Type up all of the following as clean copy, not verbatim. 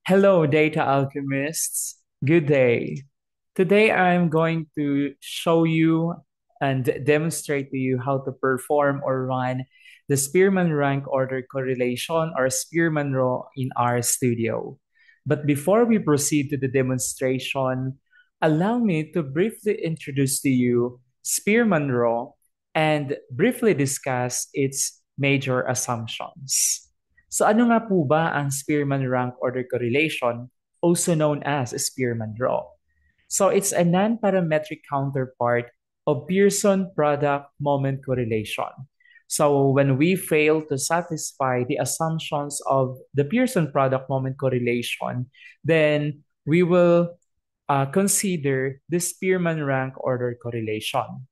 Hello, data alchemists. Good day. Today I'm going to show you and demonstrate to you how to perform or run the Spearman rank order correlation or Spearman row in R Studio. But before we proceed to the demonstration, allow me to briefly introduce to you Spearman row and briefly discuss its major assumptions. So ano nga po ba ang Spearman rank order correlation, also known as Spearman law? So it's a non-parametric counterpart of Pearson product moment correlation. So when we fail to satisfy the assumptions of the Pearson product moment correlation, then we will consider the Spearman rank order correlation.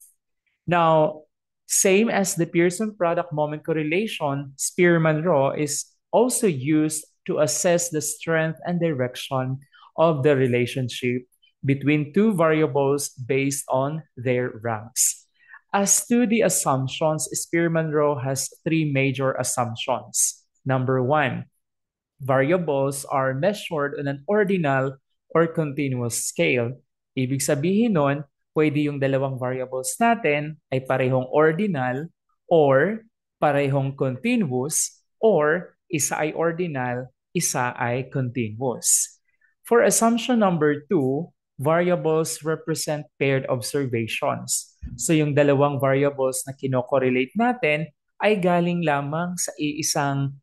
Now, same as the Pearson product moment correlation, Spearman law is also used to assess the strength and direction of the relationship between two variables based on their ranks. As to the assumptions, Spearman law has three major assumptions. Number one, variables are measured on an ordinal or continuous scale. Ibig sabihin nun, pwede yung dalawang variables natin ay parehong ordinal or parehong continuous or isa ay ordinal, isa ay continuous. For assumption number two, variables represent paired observations. So yung dalawang variables na kinokorrelate natin ay galing lamang sa iisang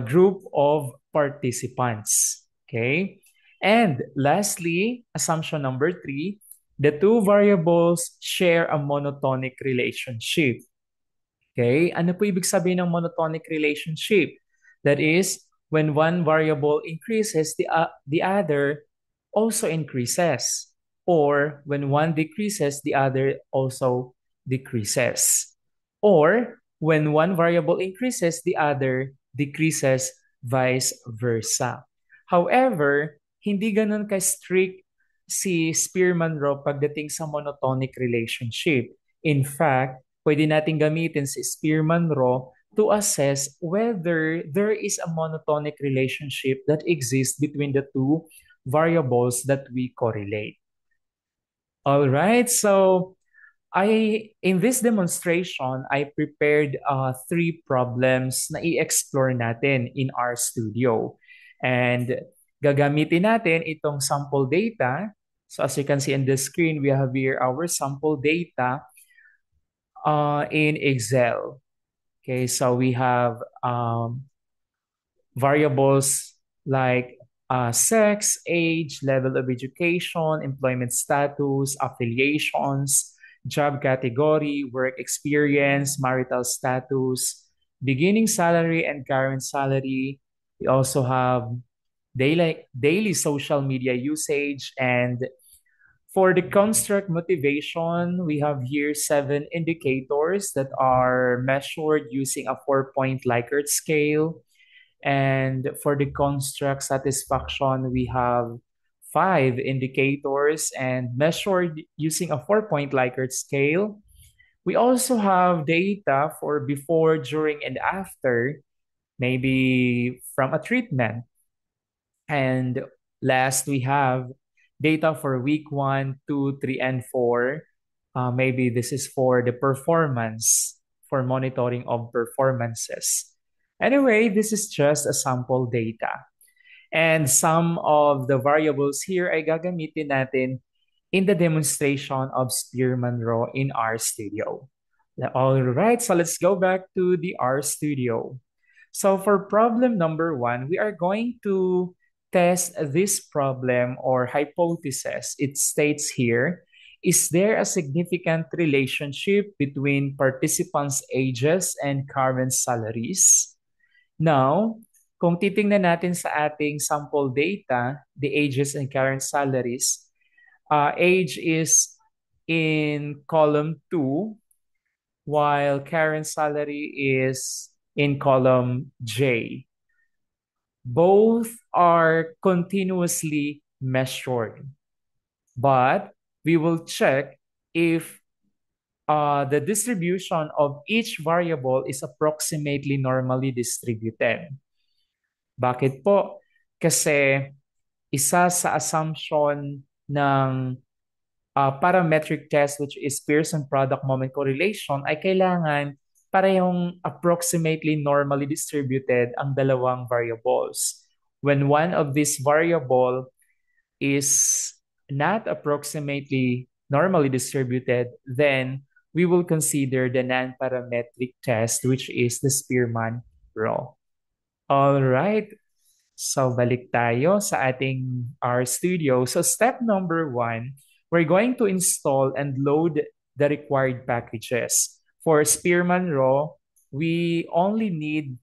group of participants. Okay? And lastly, assumption number three, the two variables share a monotonic relationship. Okay? Ano po ibig sabihin ng monotonic relationship? That is, when one variable increases, the other also increases. Or when one decreases, the other also decreases. Or when one variable increases, the other decreases, vice versa. However, hindi ganun ka-strict si Spearman-Rowe pagdating sa monotonic relationship. In fact, pwede natin gamitin si Spearman-Rowe to assess whether there is a monotonic relationship that exists between the two variables that we correlate. All right, so in this demonstration, I prepared three problems na i-explore natin in our studio. And gagamitin natin itong sample data. So as you can see in the screen, we have here our sample data in Excel. Okay, so we have variables like sex, age, level of education, employment status, affiliations, job category, work experience, marital status, beginning salary and current salary. We also have daily social media usage. And for the construct motivation, we have here seven indicators that are measured using a 4-point Likert scale. And for the construct satisfaction, we have five indicators and measured using a 4-point Likert scale. We also have data for before, during, and after, maybe from a treatment. And last, we have data for week 1, 2, 3, and 4. Maybe this is for the performance, for monitoring of performances. Anyway, this is just a sample data. And some of the variables here ay gagamitin natin in the demonstration of Spearman-Rowe in R Studio. All right, so let's go back to the R Studio. So for problem number 1, we are going to test this problem or hypothesis. It states here, is there a significant relationship between participants' ages and current salaries? Now, kung titingnan natin sa ating sample data, the ages and current salaries, age is in column 2, while current salary is in column J. Both are continuously measured, but we will check if the distribution of each variable is approximately normally distributed. Bakit po? Kasi isa sa assumption ng parametric test, which is Pearson product moment correlation, ay kailangan parehong approximately normally distributed ang dalawang variables. When one of these variable is not approximately normally distributed, then we will consider the non-parametric test, which is the Spearman rule. All right. So balik tayo sa ating R Studio. So step number one, we're going to install and load the required packages. For Spearman Raw, we only need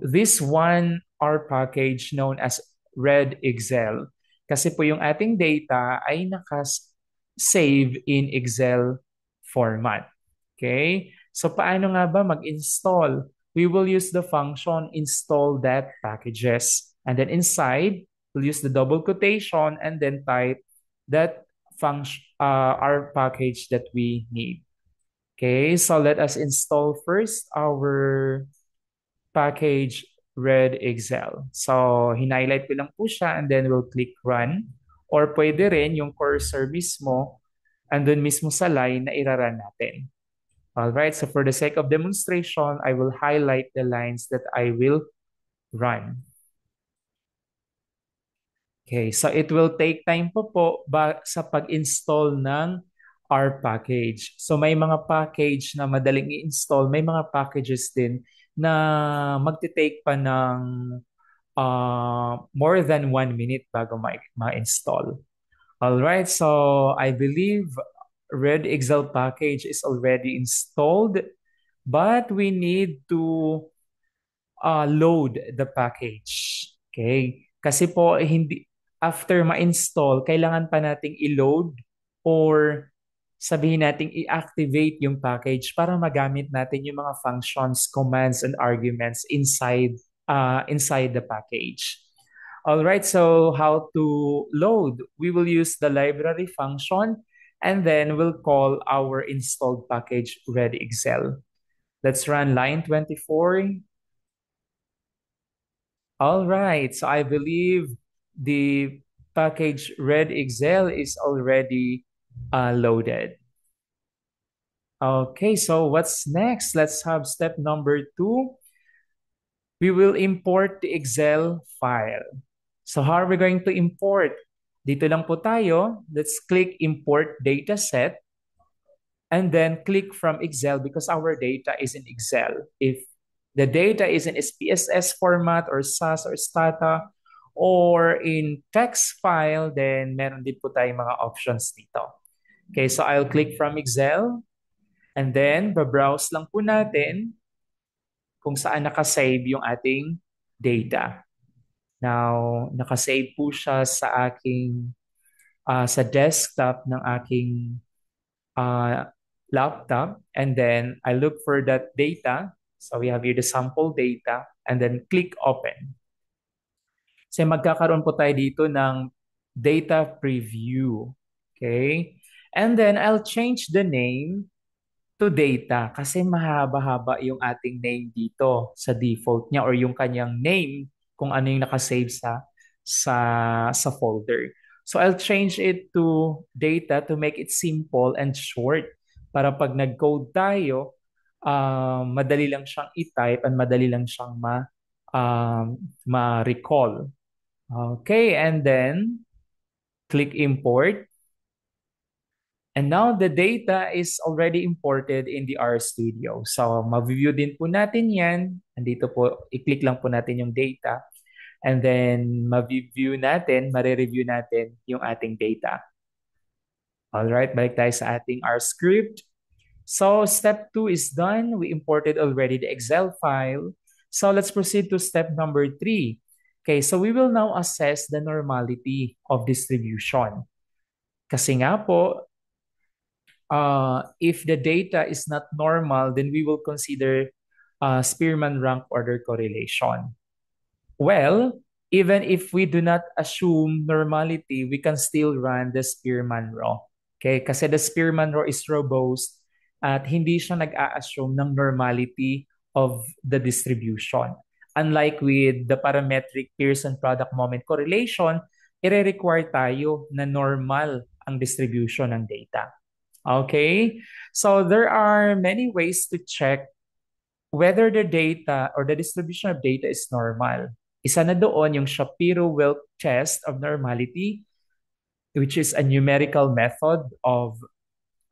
this one R package known as Red Excel. Kasi po yung ating data ay naka-save in Excel format. Okay? So paano nga ba mag-install? We will use the function install that packages. And then inside, we'll use the double quotation and then type that function, our package that we need. Okay, so let us install first our package Red Excel. So, hinighlight ko lang po siya and then we'll click run. Or pwede rin yung cursor mismo, andun mismo sa line na irarun natin. All right, so for the sake of demonstration, I will highlight the lines that I will run. Okay, so it will take time po sa pag-install ng R package. So may mga package na madaling i-install, may mga packages din na magte-take pa ng more than 1 minute bago ma-install. All right, so I believe Red Excel package is already installed, but we need to load the package. Okay? Kasi po hindi after ma-install, kailangan pa nating i-load or sabihin nating i-activate yung package para magamit natin yung mga functions, commands, and arguments inside the package. All right, so how to load? We will use the library function and then we'll call our installed package Red Excel. Let's run line 24. All right, so I believe the package Red Excel is already loaded. Okay, so what's next? Let's have step number 2. We will import the Excel file. So how are we going to import? Dito lang po tayo. Let's click Import Dataset and then click from Excel because our data is in Excel. If the data is in SPSS format or SAS or Stata or in text file, then meron din po tayong mga options dito. Okay, so I'll click from Excel and then babrowse lang po natin kung saan nakasave yung ating data. Now, nakasave po siya sa aking sa desktop ng aking laptop, and then I look for that data. So we have here the sample data and then click open. So magkakaroon po tayo dito ng data preview. Okay? And then I'll change the name to data kasi mahaba-haba yung ating name dito sa default niya or yung kanyang name kung ano yung nakasave sa folder. So I'll change it to data to make it simple and short para pag nag-code tayo, madali lang siyang i-type and madali lang siyang ma-recall. Okay, and then click import. And now the data is already imported in the RStudio. So ma-view din po natin yan. Andito po, i-click lang po natin yung data. And then ma-view natin, ma-review natin yung ating data. Alright, balik tayo sa ating R script. So step 2 is done. We imported already the Excel file. So let's proceed to step number 3. Okay, so we will now assess the normality of distribution. Kasi nga po, if the data is not normal, then we will consider Spearman rank order correlation. Well, even if we do not assume normality, we can still run the Spearman law. Okay? Kasi the Spearman law is robust at hindi siya nag-a-assume ng normality of the distribution. Unlike with the parametric Pearson product moment correlation, ire-require tayo na normal ang distribution ng data. Okay? So there are many ways to check whether the data or the distribution of data is normal. Isa na doon yung Shapiro-Wilk test of normality, which is a numerical method of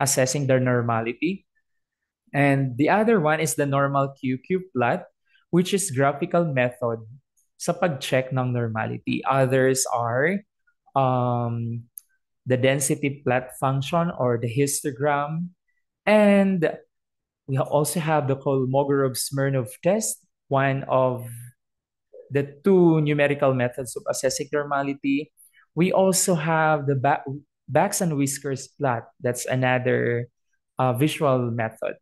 assessing their normality. And the other one is the normal QQ plot, which is graphical method sa pag-check ng normality. Others are um, the density plot function or the histogram. And we also have the Kolmogorov-Smirnov test, one of the two numerical methods of assessing normality. We also have the backs and whiskers plot. That's another visual method.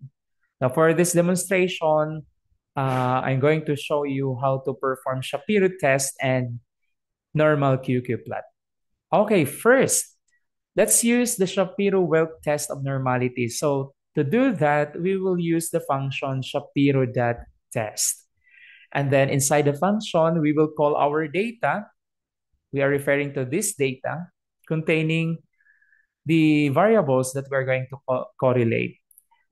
Now, for this demonstration, I'm going to show you how to perform Shapiro test and normal QQ plot. Okay, first, let's use the Shapiro-Wilk test of normality. So to do that, we will use the function Shapiro.test. And then inside the function, we will call our data. We are referring to this data containing the variables that we're going to correlate.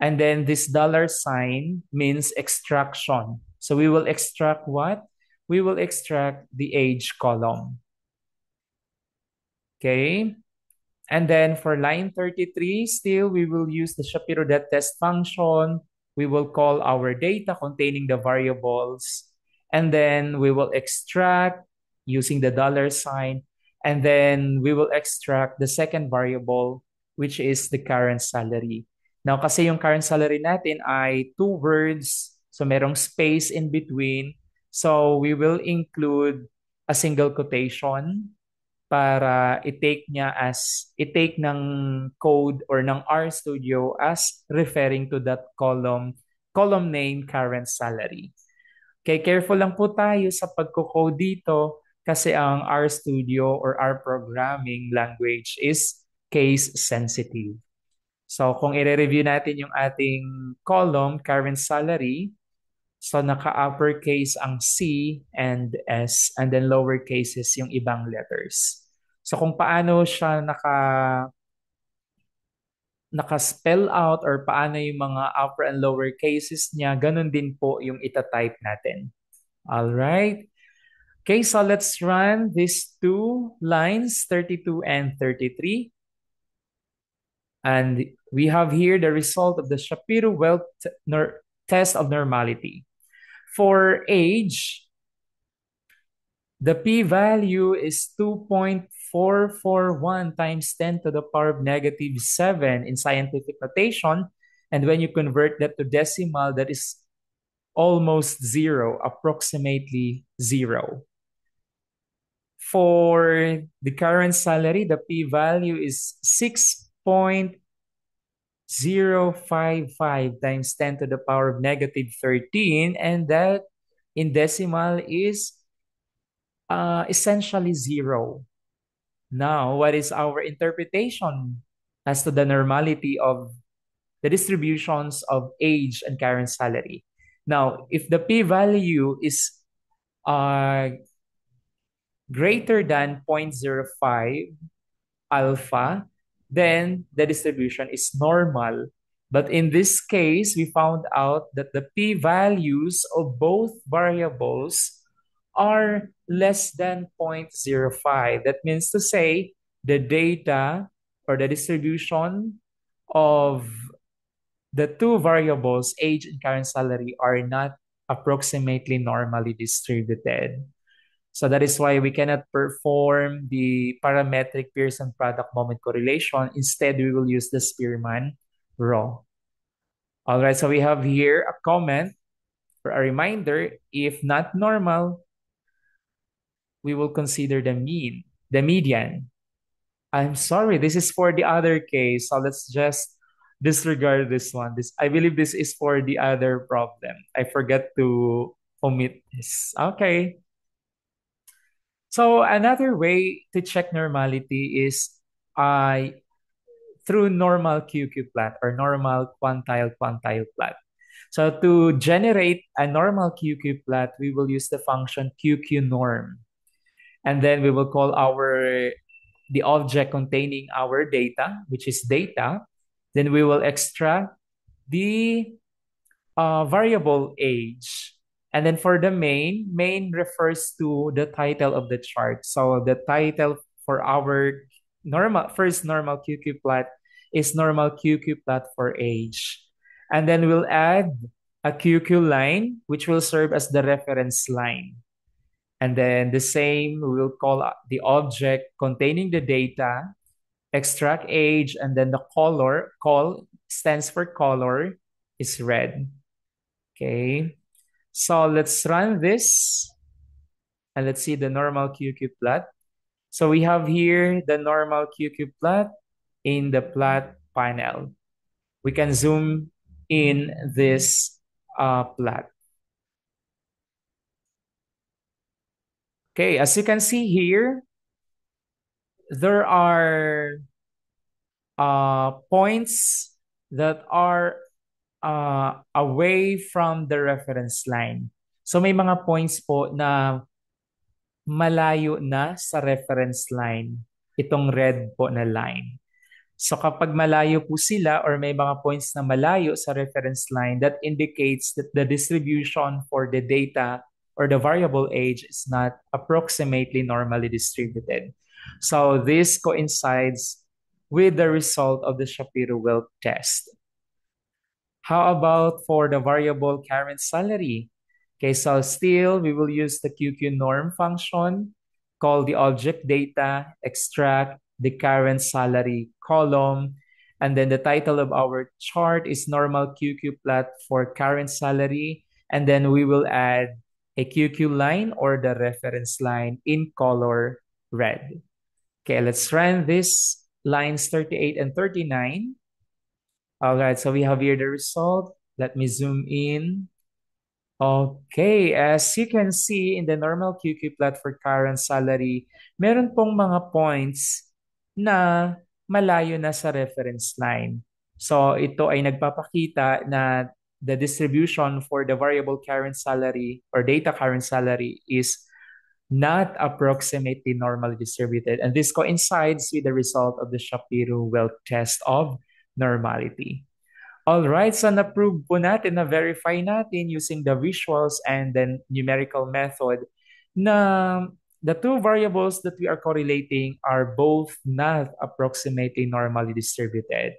And then this dollar sign means extraction. So we will extract what? We will extract the age column. Okay. And then for line 33, still we will use the Shapiro.test function. We will call our data containing the variables. And then we will extract using the dollar sign. And then we will extract the second variable, which is the current salary. Now, kasi yung current salary natin ay two words. So merong space in between. So we will include a single quotation para i-take ng code or ng RStudio as referring to that column name current salary. Okay, careful lang po tayo sa pagko-code dito kasi ang RStudio or R programming language is case sensitive. So kung i-review natin yung ating column current salary, so naka-uppercase ang C and S and then lowercase is yung ibang letters. So kung paano siya naka-spell out or paano yung mga upper and lower cases niya, ganun din po yung ita-type natin. All right. Okay, so let's run these two lines, 32 and 33. And we have here the result of the Shapiro-Wilk test of normality. For age, the p-value is 2.441 times 10 to the power of negative 7 in scientific notation. And when you convert that to decimal, that is almost zero, approximately zero. For the current salary, the p-value is 6.055 times 10 to the power of negative 13. And that in decimal is essentially zero. Now, what is our interpretation as to the normality of the distributions of age and current salary? Now, if the p-value is greater than 0.05 alpha, then the distribution is normal. But in this case, we found out that the p-values of both variables are less than 0.05. That means to say the data or the distribution of the two variables, age and current salary, are not approximately normally distributed. So that is why we cannot perform the parametric Pearson product moment correlation. Instead, we will use the Spearman raw. All right, so we have here a comment for a reminder. If not normal, we will consider the median. I'm sorry, this is for the other case. So let's just disregard this one. I believe this is for the other problem. I forgot to omit this. Okay. So another way to check normality is through normal QQ plot or normal quantile plot. So to generate a normal QQ plot, we will use the function QQ norm. And then we will call the object containing our data, which is data. Then we will extract the variable age. And then for the main refers to the title of the chart. So the title for our normal QQ plot is normal QQ plot for age. And then we'll add a QQ line, which will serve as the reference line. And then the same, we will call the object containing the data, extract age, and then the call stands for color, is red. Okay, so let's run this and let's see the normal QQ plot. So we have here the normal QQ plot in the plot panel. We can zoom in this plot. Okay, as you can see here, there are points that are away from the reference line. So may mga points po na malayo na sa reference line, itong red po na line. So kapag malayo po sila or may mga points na malayo sa reference line, that indicates that the distribution for the data or the variable age is not approximately normally distributed. So this coincides with the result of the Shapiro-Wilk test. How about for the variable current salary? Okay, so still we will use the QQ norm function, call the object data, extract the current salary column, and then the title of our chart is normal QQ plot for current salary, and then we will add a QQ line or the reference line in color red. Okay, let's run this lines 38 and 39. All right, so we have here the result. Let me zoom in. Okay, as you can see in the normal QQ plot for current salary, meron pong mga points na malayo na sa reference line. So ito ay nagpapakita na the distribution for the variable current salary or data current salary is not approximately normally distributed. And this coincides with the result of the Shapiro-Wilk test of normality. All right, so na-prove po natin, na-verify natin using the visuals and then numerical method na the two variables that we are correlating are both not approximately normally distributed.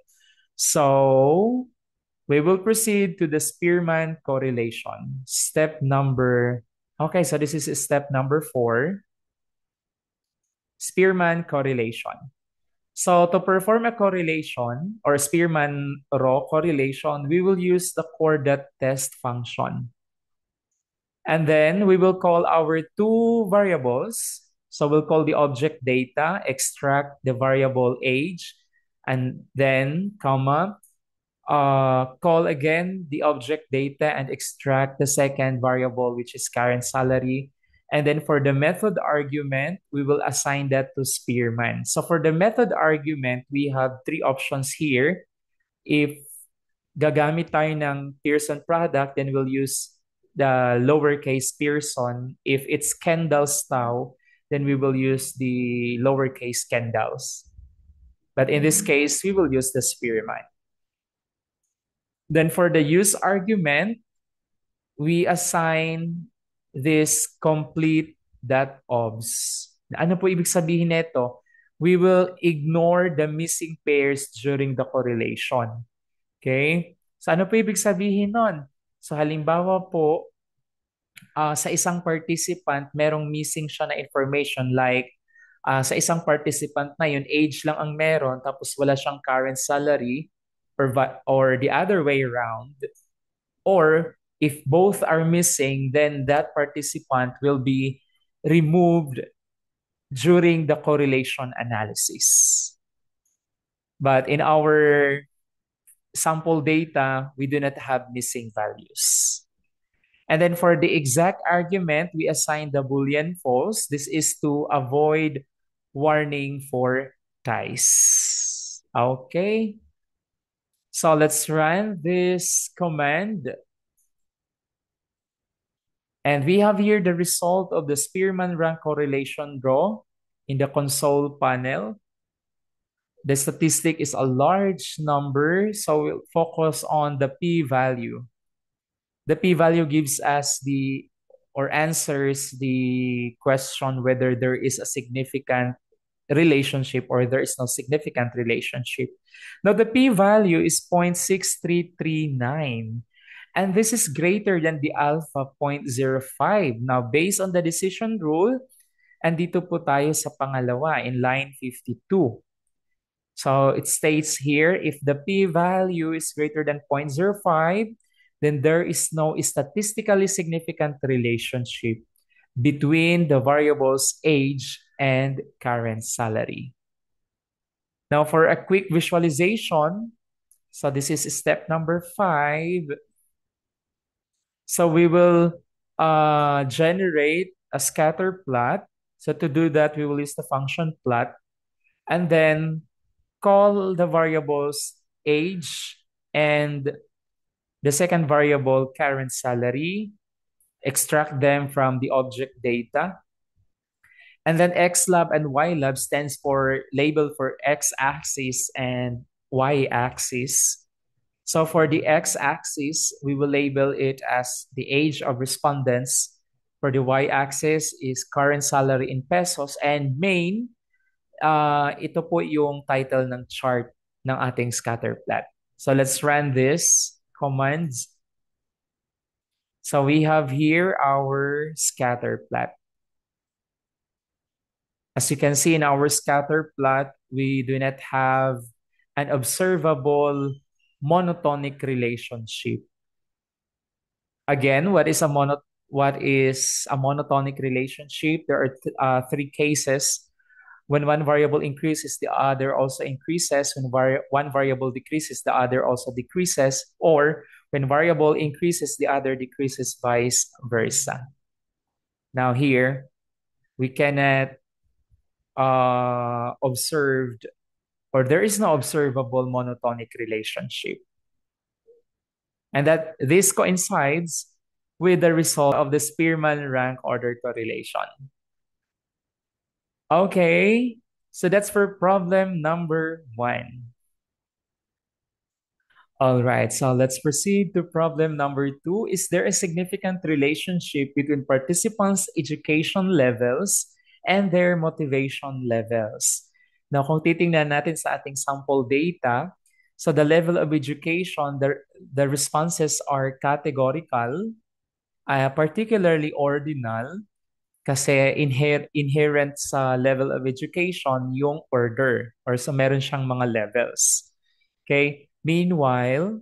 So we will proceed to the Spearman correlation. Okay, so this is step number 4, Spearman correlation. So to perform a correlation or Spearman raw correlation, we will use the core.test function. And then we will call our two variables. So we'll call the object data, extract the variable age, and then comma, call again the object data and extract the second variable, which is current salary. And then for the method argument, we will assign that to Spearman. So for the method argument, we have three options here. If gagamit tayo ng Pearson product, then we'll use the lowercase Pearson. If it's Kendall's Tau, then we will use the lowercase Kendall's. But in this case, we will use the Spearman. Then for the use argument, we assign this complete that obs. Ano po ibig sabihin nito? We will ignore the missing pairs during the correlation. Okay? So ano po ibig sabihin nun? So halimbawa po, sa isang participant, merong missing siya na information like sa isang participant na yun, age lang ang meron tapos wala siyang current salary or the other way around. Or if both are missing, then that participant will be removed during the correlation analysis. But in our sample data, we do not have missing values. And then for the exact argument, we assign the Boolean false. This is to avoid warning for ties. Okay. So let's run this command. And we have here the result of the Spearman rank correlation draw in the console panel. The statistic is a large number, so we'll focus on the p-value. The p-value gives us the or answers the question whether there is a significant relationship or there is no significant relationship. Now the p-value is 0.6339 and this is greater than the alpha zero point zero 0.05. Now based on the decision rule, andito po tayo sa pangalawa in line 52. So it states here, if the p-value is greater than 0.05, then there is no statistically significant relationship between the variables age and current salary. Now for a quick visualization, so this is step number 5. So we will generate a scatter plot. So to do that, we will use the function plot and then call the variables age and the second variable current salary, extract them from the object data. And then xlab and ylab stands for label for x-axis and y-axis. So for the x-axis, we will label it as the age of respondents. For the y-axis is current salary in pesos. And main, ito po yung title ng chart ng ating scatter plot. So let's run this commands. So we have here our scatter plot. As you can see in our scatter plot, we do not have an observable monotonic relationship. Again, what is a monotonic relationship? There are three cases. When one variable increases, the other also increases. When one variable decreases, the other also decreases. Or when variable increases, the other decreases, vice versa. Now here, we cannot observed or there is no observable monotonic relationship. And that this coincides with the result of the Spearman rank order correlation. Okay, so that's for problem number 1. All right, so let's proceed to problem number 2. Is there a significant relationship between participants' education levels and their motivation levels? Now, kung titingnan natin sa ating sample data, so the level of education, the responses are categorical, particularly ordinal, kasi inherent sa level of education yung order or so meron siyang mga levels. Okay? Meanwhile,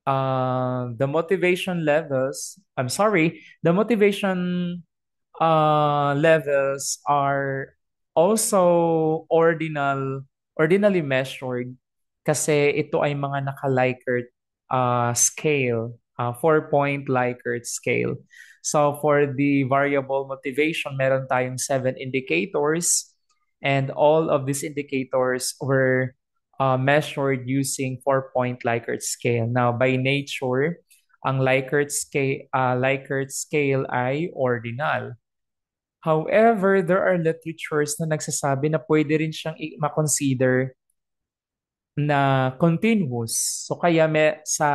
the motivation levels are also ordinally measured kasi ito ay mga naka-Likert scale, 4-point Likert scale. So for the variable motivation, meron tayong 7 indicators and all of these indicators were measured using 4-point Likert scale. Now by nature, ang Likert scale ay ordinal. However, there are literatures na nagsasabi na pwede rin siyang ma-consider na continuous. So kaya sa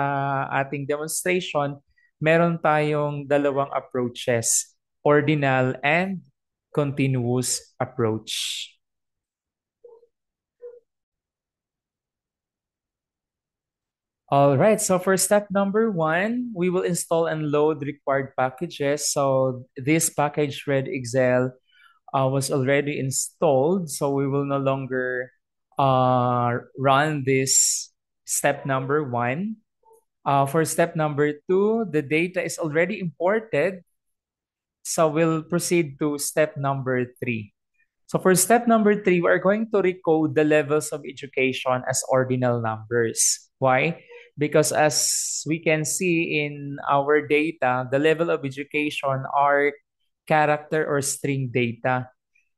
ating demonstration, meron tayong dalawang approaches, ordinal and continuous approach. All right, so for step number 1, we will install and load required packages. So this package Red Excel was already installed, so we will no longer run this step number 1. For step number 2, the data is already imported, so we'll proceed to step number 3. So for step number 3, we're going to recode the levels of education as ordinal numbers. Why? Because as we can see in our data, the level of education are character or string data.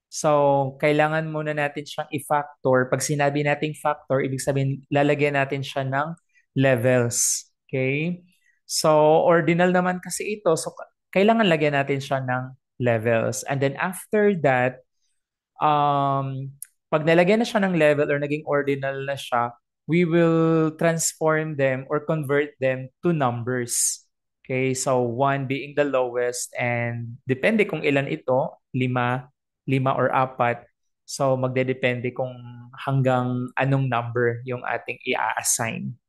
So, kailangan muna natin siyang i-factor. Pag sinabi nating factor, ibig sabihin, lalagyan natin siya ng levels. Okay? So, ordinal naman kasi ito. So, kailangan lagyan natin siya ng levels. And then after that, pag nalagyan na siya ng level or naging ordinal na siya, we will transform them or convert them to numbers. Okay, so 1 being the lowest and depende kung ilan ito, lima or apat. So magdedepende kung hanggang anong number yung ating i-assign.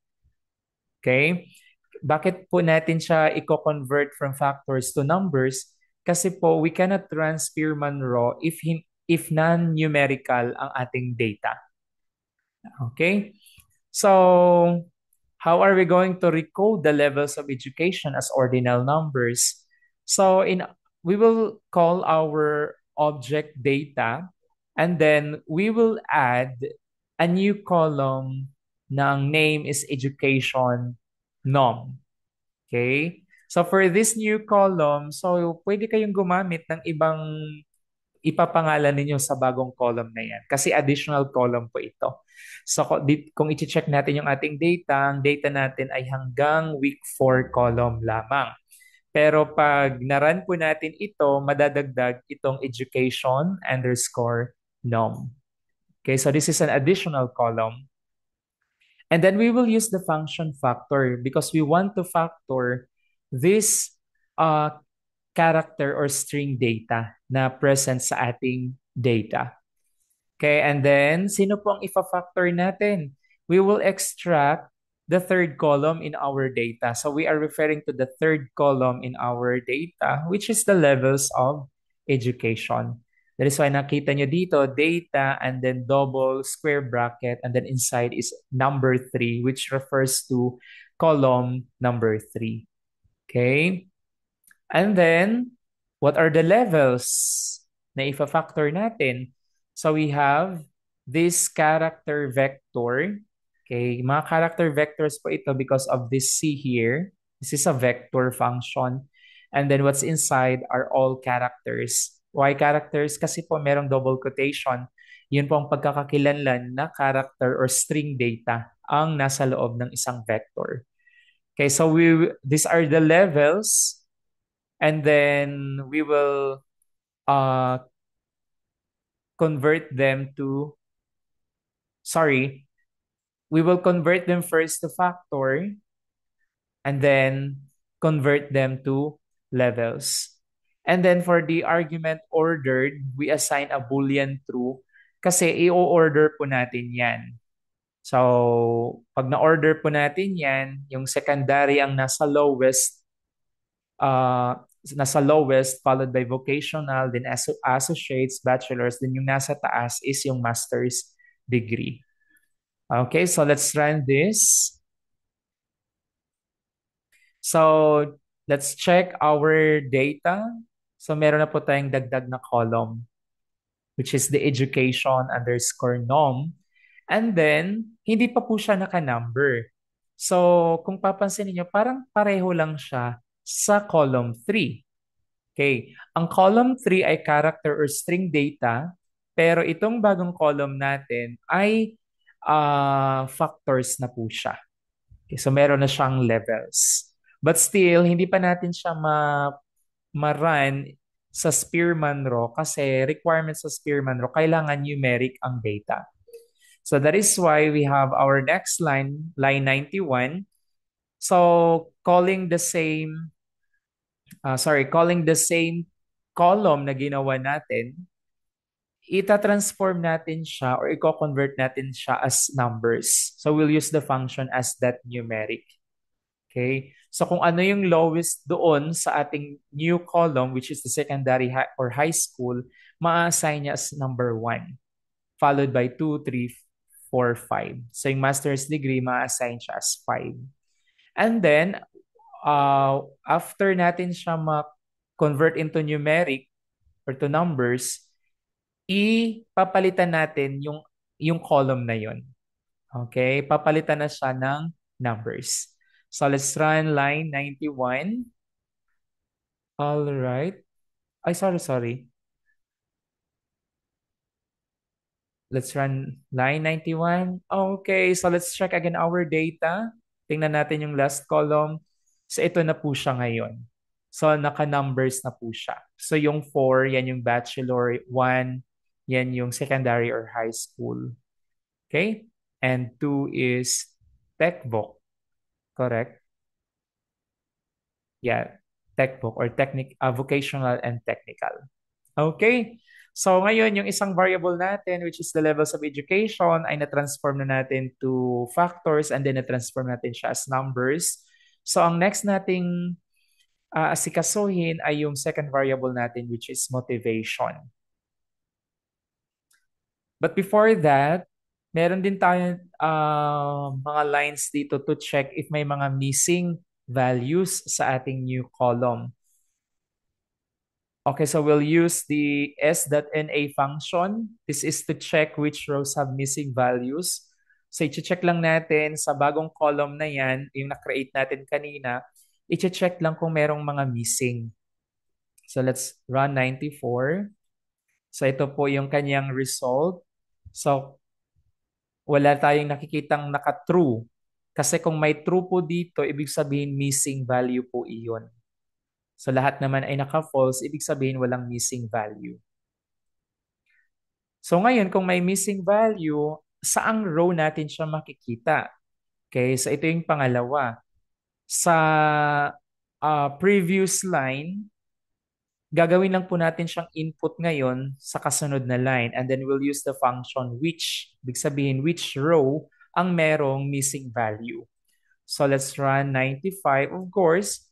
Okay? Bakit po natin siya i-convert from factors to numbers? Kasi po, we cannot run Spearman raw if non-numerical ang ating data. Okay? So, how are we going to recode the levels of education as ordinal numbers? So, we will call our object data and then we will add a new column ng name is education nom. Okay? So for this new column, so pwede kayong gumamit ng ibang ipapangalan ninyo sa bagong column na yan. Kasi additional column po ito. So kung i-check natin yung ating data, ang data natin ay hanggang week 4 column lamang. Pero pag naran po natin ito, madadagdag itong education underscore nom. Okay, so this is an additional column. And then we will use the function factor because we want to factor this uh, character or string data na present sa ating data. Okay, and then sino po ang ifa-factor natin? We will extract the third column in our data. So we are referring to the third column in our data, which is the levels of education. That is why nakita nyo dito, data and then double square bracket and then inside is number 3, which refers to column number 3. Okay? And then, what are the levels na ifa-factor natin? So we have this character vector. Okay, mga character vectors po ito because of this C here. This is a vector function. And then what's inside are all characters. Why characters? Kasi po merong double quotation. Yun po ang pagkakakilanlan na character or string data ang nasa loob ng isang vector. Okay, so these are the levels and then we will uh, convert them to, sorry, we will convert them first to factor and then convert them to levels. And then for the argument ordered, we assign a Boolean true kasi i-order po natin yan. So, pag na-order po natin yan, yung secondary ang nasa lowest followed by vocational, then associates, bachelor's, then yung nasa taas is yung master's degree. Okay, so let's run this. So let's check our data. So meron na po tayong dagdag na column, which is the education underscore nom. And then, hindi pa po siya naka-number. So, kung papansin niyo parang pareho lang siya sa column 3. Okay. Ang column 3 ay character or string data, pero itong bagong column natin ay factors na po siya. Okay, so meron na siyang levels. But still, hindi pa natin siya ma-run sa Spearman Raw kasi requirements sa Spearman Raw, kailangan numeric ang data. So that is why we have our next line, line 91. So calling the same column na ginawa natin, ita-transform natin siya or i-convert natin siya as numbers. So we'll use the function as that numeric. Okay? So kung ano yung lowest doon sa ating new column, which is the secondary or high school, ma-assign niya as number 1, followed by 2, 3, 4, 5. So yung master's degree, ma-assign siya as 5. And then, after natin siya ma-convert into numeric or to numbers, ipapalitan natin yung column na yun. Okay? Papalitan na siya ng numbers. So let's run line 91. All right. Ay, sorry. Let's run line 91. Okay, so let's check again our data. Tingnan natin yung last column. So ito na po siya ngayon. So naka-numbers na po siya. So yung 4, yan yung bachelor, 1, yan yung secondary or high school. Okay? And 2 is tech book, correct? Yeah, tech book or vocational and technical. Okay? So ngayon, yung isang variable natin, which is the levels of education, ay na-transform na natin to factors and then na-transform natin siya as numbers. So ang next nating asikasuhin ay yung second variable natin, which is motivation. But before that, meron din tayong mga lines dito to check if may mga missing values sa ating new column. Okay, so we'll use the s.na function. This is to check which rows have missing values. So, i-check lang natin sa bagong column na yan, yung na-create natin kanina, i-check lang kung merong mga missing. So, let's run 94. So, ito po yung kanyang result. So, wala tayong nakikitang naka-true. Kasi kung may true po dito, ibig sabihin missing value po iyon. So lahat naman ay naka-false, ibig sabihin walang missing value. So ngayon, kung may missing value, saang row natin siya makikita? Okay, so ito yung pangalawa. Sa previous line, gagawin lang po natin siyang input ngayon sa kasunod na line and then we'll use the function which. Ibig sabihin, which row ang merong missing value. So let's run 95. Of course,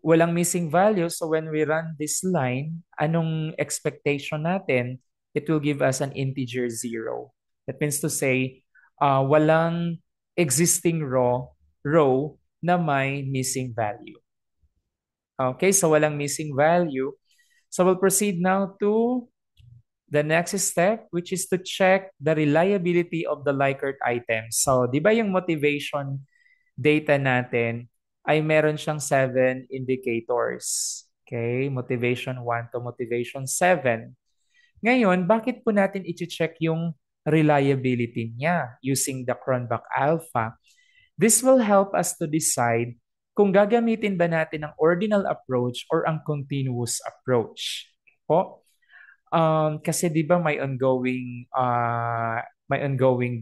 walang missing value. So when we run this line, anong expectation natin? It will give us an integer 0. That means to say, walang existing row na may missing value. Okay, so walang missing value. So we'll proceed now to the next step, which is to check the reliability of the Likert items. So, di ba yung motivation data natin ay meron siyang 7 indicators. Okay, motivation 1 to motivation 7. Ngayon, bakit po natin i-check yung reliability niya using the Cronbach Alpha? This will help us to decide kung gagamitin ba natin ang ordinal approach or ang continuous approach. Po? Kasi 'di ba may ongoing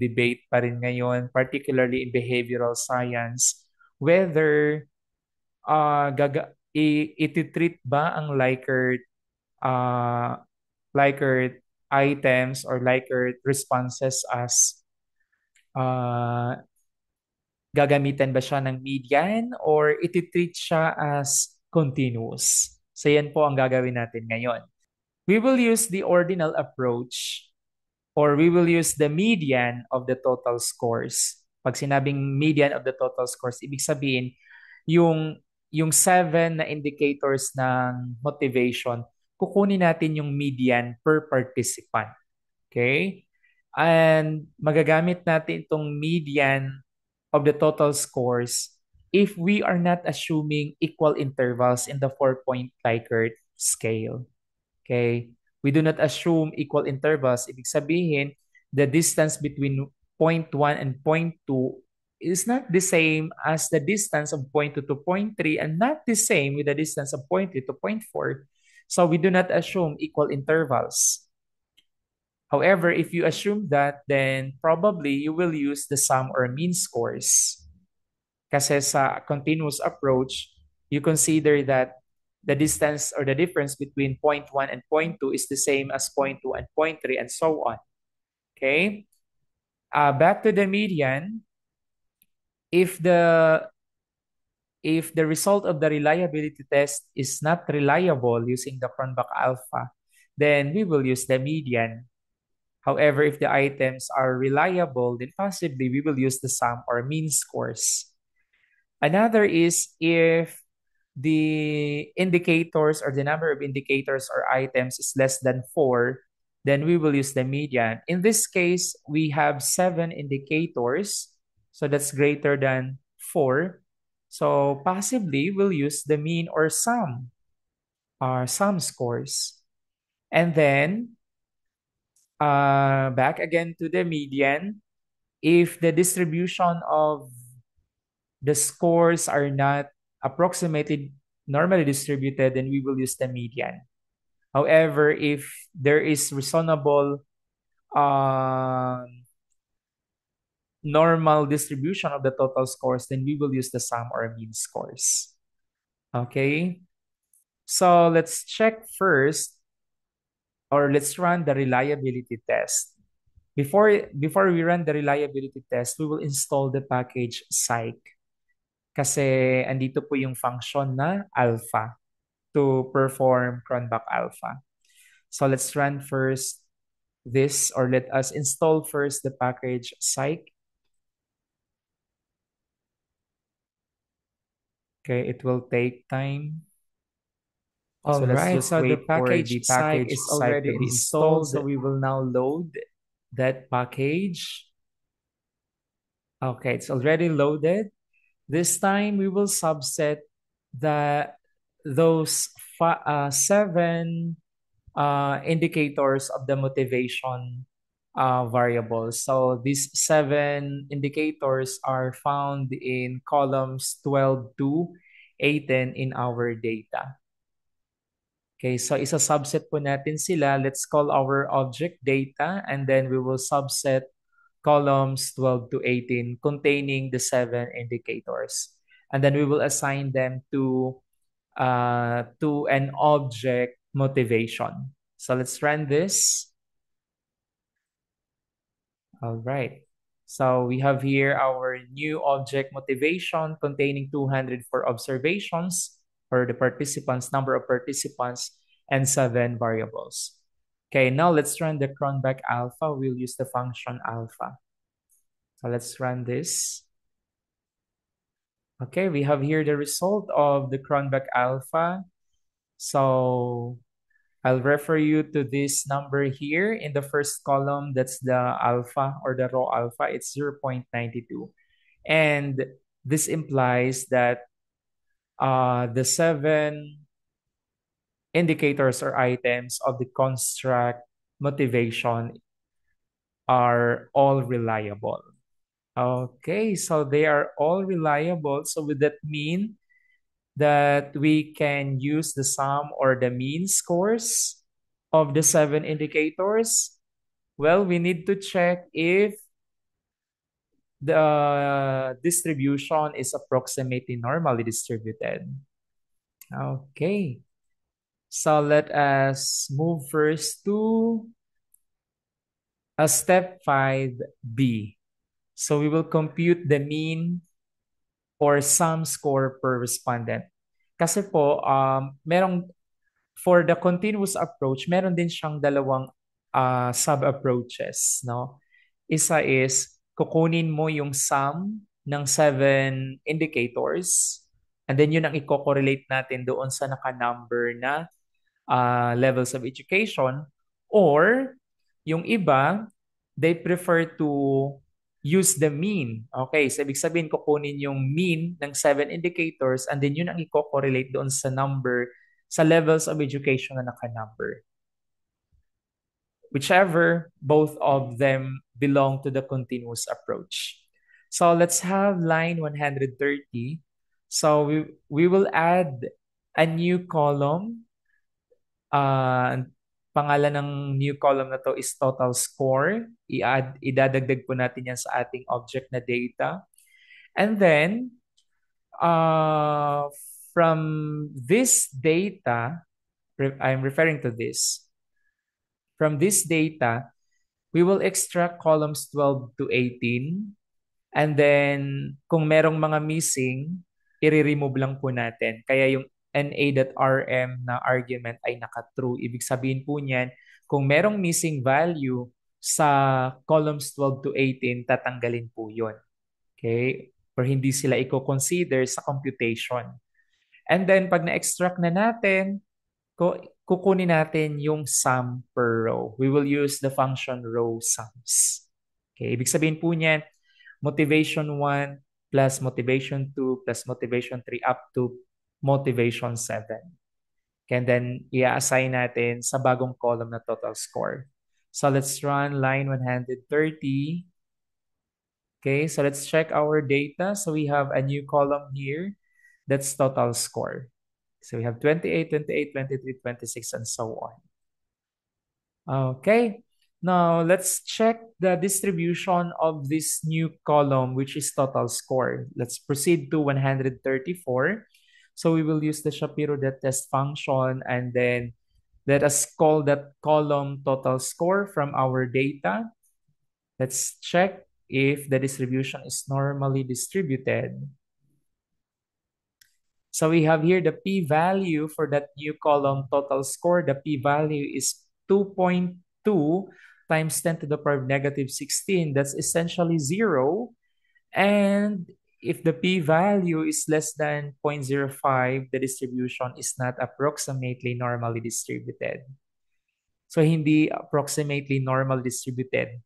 debate pa rin ngayon, particularly in behavioral science, whether iti-treat ba ang Likert items or Likert responses as uh, gagamitan ba siya ng median or iti-treat siya as continuous. So yan po ang gagawin natin ngayon. We will use the ordinal approach or we will use the median of the total scores. Pag sinabing median of the total scores, ibig sabihin yung yung 7 na indicators ng motivation, kukunin natin yung median per participant. Okay? And magagamit natin itong median of the total scores if we are not assuming equal intervals in the 4-point Likert scale. Okay? We do not assume equal intervals. Ibig sabihin, the distance between zero point 0.1 and zero point 0.2 is not the same as the distance of zero point 0.2 to zero point 0.3 and not the same with the distance of zero point 0.3 to zero point 0.4. So we do not assume equal intervals. However, if you assume that, then probably you will use the sum or mean scores. Kasi sa continuous approach, you consider that the distance or the difference between 0.1 and 0.2 is the same as 0.2 and 0.3 and so on. Okay? Back to the median, if the result of the reliability test is not reliable using the Cronbach alpha, then we will use the median. However, if the items are reliable, then possibly we will use the sum or mean scores. Another is if the indicators or the number of indicators or items is less than 4, then we will use the median. In this case, we have 7 indicators, so that's greater than 4. So possibly we'll use the mean or sum scores. And then back again to the median, if the distribution of the scores are not approximately normally distributed, then we will use the median. However, if there is reasonable um, normal distribution of the total scores, then we will use the sum or mean scores. Okay, so let's check first, or let's run the reliability test. Before we run the reliability test, we will install the package psych kasi andito po yung function na alpha to perform cronbach alpha. So let's run first this, or let us install first the package psych. Okay, it will take time. All So let's right, just so the wait for package the psych package is psych to already be installed. installed. So we will now load that package. Okay, it's already loaded. This time we will subset the those seven indicators of the motivation variables. So these seven indicators are found in columns 12 to 18 in our data. Okay, so isa-subset po natin sila. Let's call our object data, and then we will subset columns 12 to 18 containing the seven indicators. And then we will assign them to an object motivation. So let's run this. All right. So we have here our new object motivation containing 200 for observations for the participants, number of participants, and seven variables. Okay, now let's run the cronbach alpha. We'll use the function alpha. So let's run this. Okay, we have here the result of the cronbach alpha. So I'll refer you to this number here in the first column. That's the alpha or the raw alpha. It's 0.92. And this implies that the seven indicators or items of the construct motivation are all reliable. Okay, so they are all reliable. So would that mean that we can use the sum or the mean scores of the seven indicators? Well, we need to check if the distribution is approximately normally distributed. Okay, so let us move first to a step 5B. So we will compute the mean or sum score per respondent. Kasi po, merong for the continuous approach, meron din siyang dalawang sub-approaches, no? Isa is kukunin mo yung sum ng seven indicators, and then yun ang i-correlate natin doon sa naka-number na levels of education. Or yung iba, they prefer to use the mean. Okay, so ibig sabihin kukunin yung mean ng seven indicators, and then yun ang i-correlate doon sa number sa levels of education na naka-number. Whichever, both of them belong to the continuous approach. So let's have line 130. So we will add a new column. Pangalan ng new column na to is total score. Idadagdag po natin yan sa ating object na data. And then, uh, from this data, I'm referring to this. From this data, we will extract columns 12 to 18. And then, kung merong mga missing, i-remove lang po natin. Kaya yung na.rm na argument ay naka-true. Ibig sabihin po niyan, kung merong missing value sa columns 12 to 18, tatanggalin po yun. Okay? Or hindi sila i-consider sa computation. And then, pag na-extract na natin, kukunin natin yung sum per row. We will use the function row sums. Okay, ibig sabihin po niyan, motivation 1 plus motivation 2 plus motivation 3 up to motivation 7. Okay, and then i-assign natin sa bagong column na total score. So let's run line 130. Okay, so let's check our data. So we have a new column here. That's total score. So we have 28, 28, 23, 26, and so on. Okay. Now let's check the distribution of this new column, which is total score. Let's proceed to 134. So we will use the Shapiro-Test function, and then let us call that column total score from our data. Let's check if the distribution is normally distributed. So we have here the p-value for that new column total score. The p-value is 2.2 times 10 to the power of negative 16. That's essentially 0. And if the p-value is less than 0.05, the distribution is not approximately normally distributed. So hindi approximately normal distributed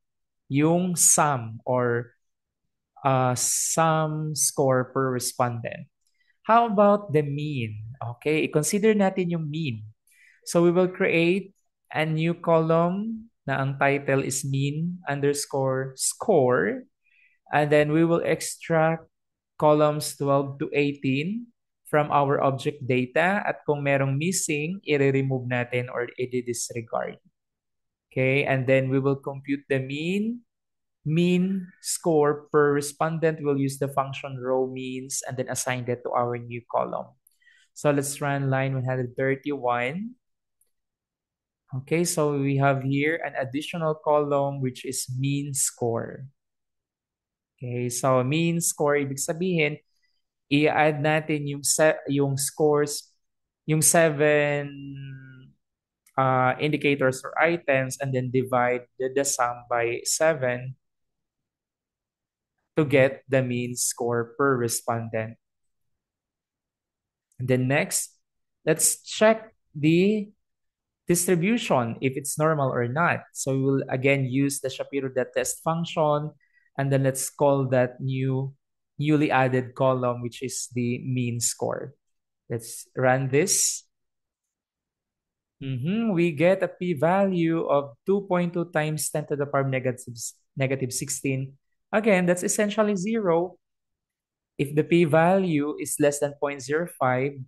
yung sum or sum score per respondent. How about the mean? Okay, consider natin yung mean. So we will create a new column na ang title is mean underscore score. And then we will extract columns 12 to 18 from our object data. At kung merong missing, i-remove natin or i-disregard. Okay, and then we will compute the mean score per respondent. We'll use the function row means and then assign that to our new column. So let's run line 131. Okay, so we have here an additional column which is mean score. Okay, so mean score, ibig sabihin, i-add natin yung scores, yung 7 indicators or items, and then divide the sum by 7 to get the mean score per respondent. And then next, let's check the distribution if it's normal or not. So we will again use the Shapiro-Test function, and then let's call that newly added column, which is the mean score. Let's run this. We get a p-value of 2.2 times 10 to the power of negative 16. Again, that's essentially 0. If the p-value is less than 0.05,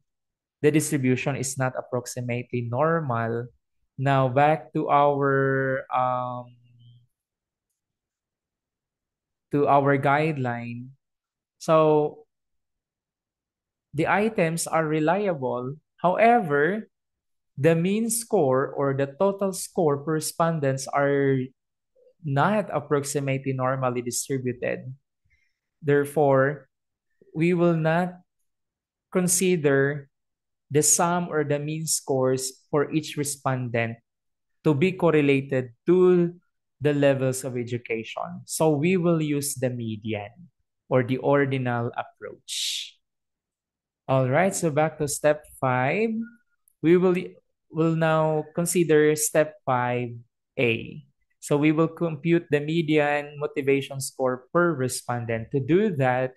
the distribution is not approximately normal. Now back to our guideline. So the items are reliable. However, the mean score or the total score per respondents are not approximately normally distributed. Therefore, we will not consider the sum or the mean scores for each respondent to be correlated to the levels of education. So we will use the median or the ordinal approach. All right, so back to step 5. We will now consider step 5A. So we will compute the median motivation score per respondent. To do that,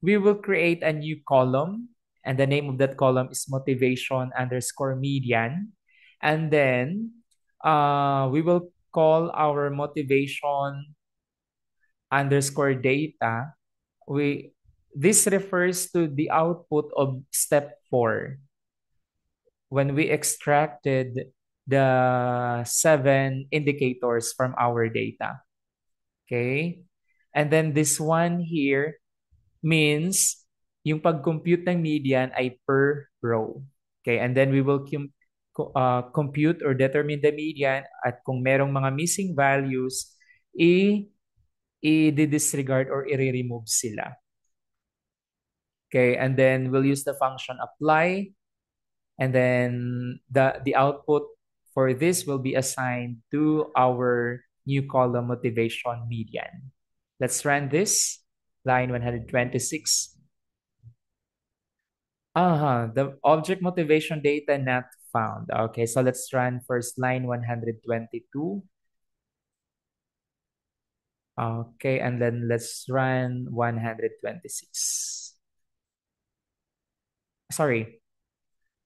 we will create a new column, and the name of that column is motivation underscore median. And then we will call our motivation underscore data. This refers to the output of step 4 when we extracted the 7 indicators from our data. Okay? And then this one here means yung pag-compute ng median ay per row. Okay, and then we will compute or determine the median, at kung merong mga missing values, i-disregard or i-remove sila. Okay, and then we'll use the function apply, and then the output for this will be assigned to our new column motivation median. Let's run this, line 126. The object motivation data not found. Okay, so let's run first line 122. Okay, and then let's run 126. Sorry,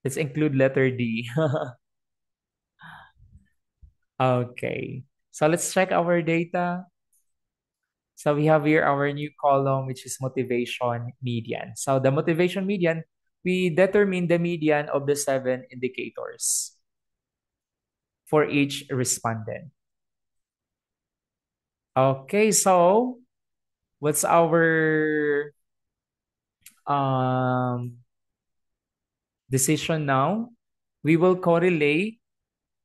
let's include letter D. Okay, so let's check our data. So we have here our new column, which is motivation median. So the motivation median we determine the median of the 7 indicators for each respondent. Okay, so what's our um, decision now? We will correlate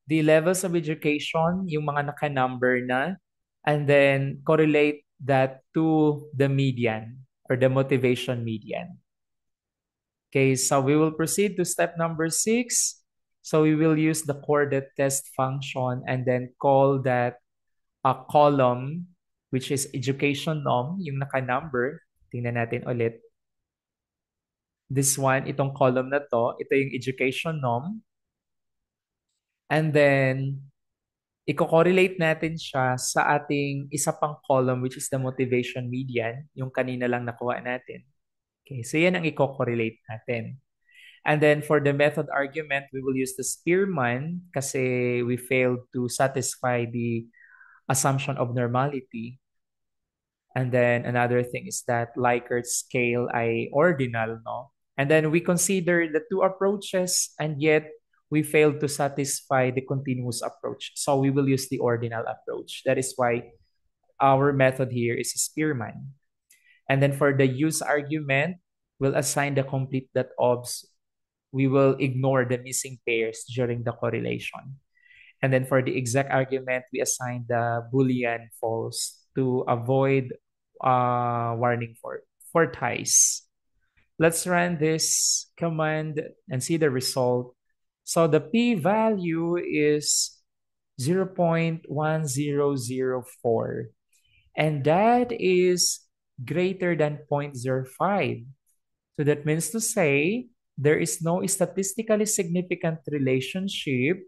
the levels of education, yung mga naka-number na, and then correlate that to the median or the motivation median. Okay, so we will proceed to step number 6. So we will use the coordinate test function and then call that a column, which is education norm, yung naka-number. Tingnan natin ulit. This one, itong column na to, ito yung education norm. And then, i-correlate natin siya sa ating isa pang column, which is the motivation median, yung kanina lang nakuha natin. Okay, so yan ang i-correlate natin. And then for the method argument, we will use the Spearman kasi we failed to satisfy the assumption of normality. And then another thing is that Likert scale ay ordinal, no? And then we consider the two approaches and yet we failed to satisfy the continuous approach. So we will use the ordinal approach. That is why our method here is Spearman. And then for the use argument, we'll assign the complete that obs. We will ignore the missing pairs during the correlation. And then for the exact argument, we assign the Boolean false to avoid warning for ties. Let's run this command and see the result. So the p-value is 0.1004, and that is greater than 0.05. So that means to say there is no statistically significant relationship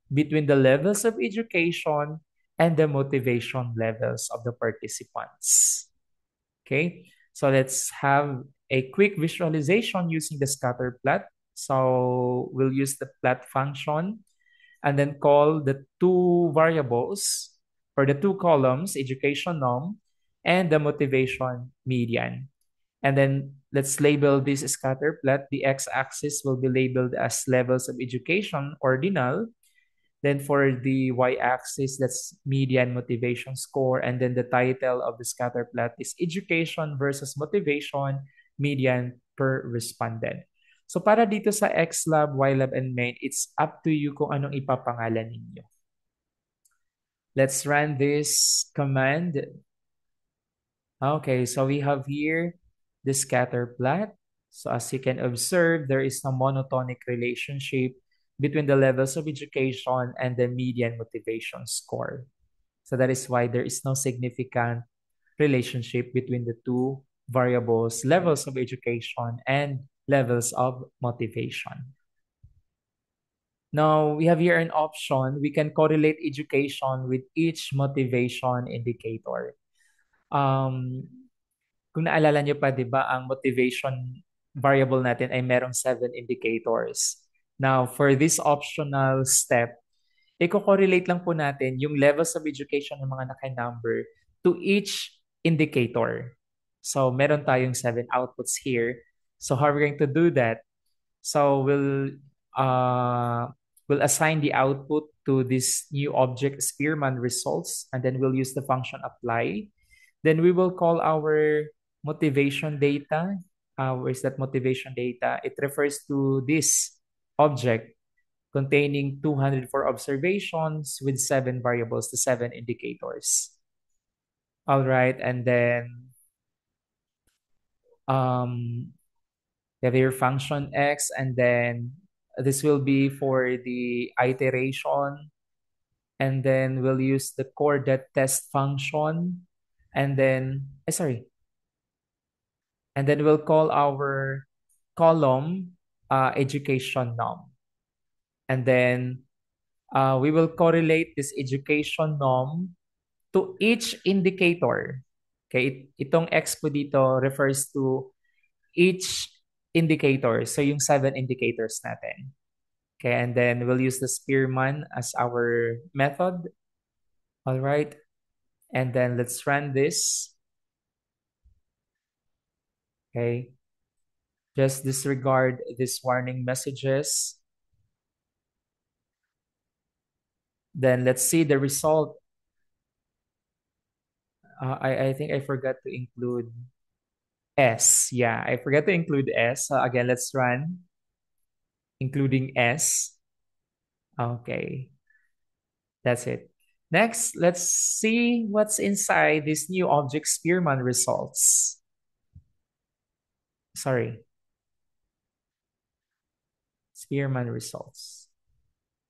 between the levels of education and the motivation levels of the participants. Okay, so let's have a quick visualization using the scatter plot. So we'll use the plot function and then call the two variables or the two columns, education norm and the motivation median. And then let's label this scatter plot. The x-axis will be labeled as levels of education, ordinal. Then for the y-axis, that's median motivation score. And then the title of the scatter plot is education versus motivation, median per respondent. So para dito sa xlab, ylab, and main, it's up to you kung anong ipapangalan ninyo. Let's run this command. Okay, so we have here the scatter plot. So as you can observe, there is no monotonic relationship between the levels of education and the median motivation score. So that is why there is no significant relationship between the two variables, levels of education and levels of motivation. Now, we have here an option. We can correlate education with each motivation indicator. Um, Kung naalala niyo pa, di ba, ang motivation variable natin ay merong 7 indicators. Now, for this optional step, i-correlate lang po natin yung levels of education ng mga naka-number to each indicator. So, meron tayong 7 outputs here. So, how are we going to do that? So, we'll assign the output to this new object Spearman results, and then we'll use the function apply. Then we will call our motivation data. Where's that motivation data? It refers to this object containing 204 observations with 7 variables, the 7 indicators. All right, and then um, you have your function x, and then this will be for the iteration, and then we'll use the coordinate test function, and then and then we'll call our column education norm. And then we will correlate this education norm to each indicator. Okay, itong X po dito refers to each indicator. So yung 7 indicators natin. Okay, and then we'll use the Spearman as our method. All right, and then let's run this. Okay. Just disregard these warning messages. Then let's see the result. I think I forgot to include S. Yeah, I forgot to include S. So again, let's run, including S. Okay, that's it. Next, let's see what's inside this new object Spearman results. Sorry, Spearman results.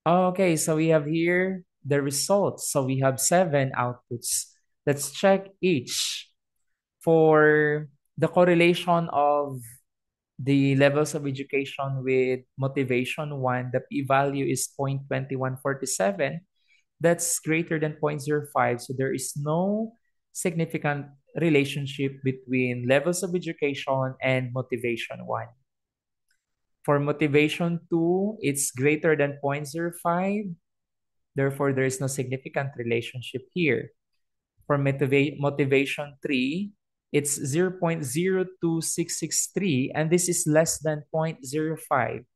Okay, so we have here the results. So we have seven outputs. Let's check each. For the correlation of the levels of education with motivation one, the p-value is 0.2147. That's greater than 0.05. So there is no significant relationship between levels of education and motivation one. For motivation two, it's greater than 0.05. Therefore, there is no significant relationship here. For motivation 3, it's 0.02663, and this is less than 0.05.